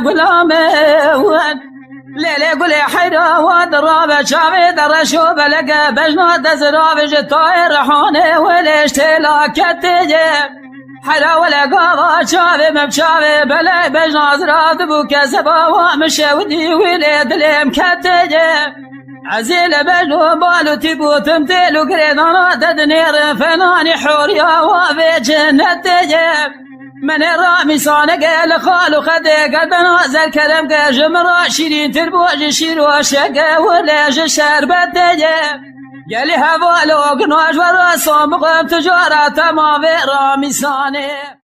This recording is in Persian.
غلام لیلی گلی حیرا و دراب چاوی درشو بلگه بجنا دزراب جتای رحانه ولیش تلاکت جه حیرا ولگا و چاوی مبچاوی بلی بجنا زراد بو کسبا و مشودی ولی دلیم کت جه عزيل بجنو بالو تبو تمثيلو قريدانا تدنير فناني حوريا وفي جنة تجيب من الرامي صانق الخال وخدي قلبنا زل كلام جمرا شيرين تربوج شير وشقا وليش الشربة تجيب يلي هفالو قنواج ورسوم قم تجارة ما في رامي صانق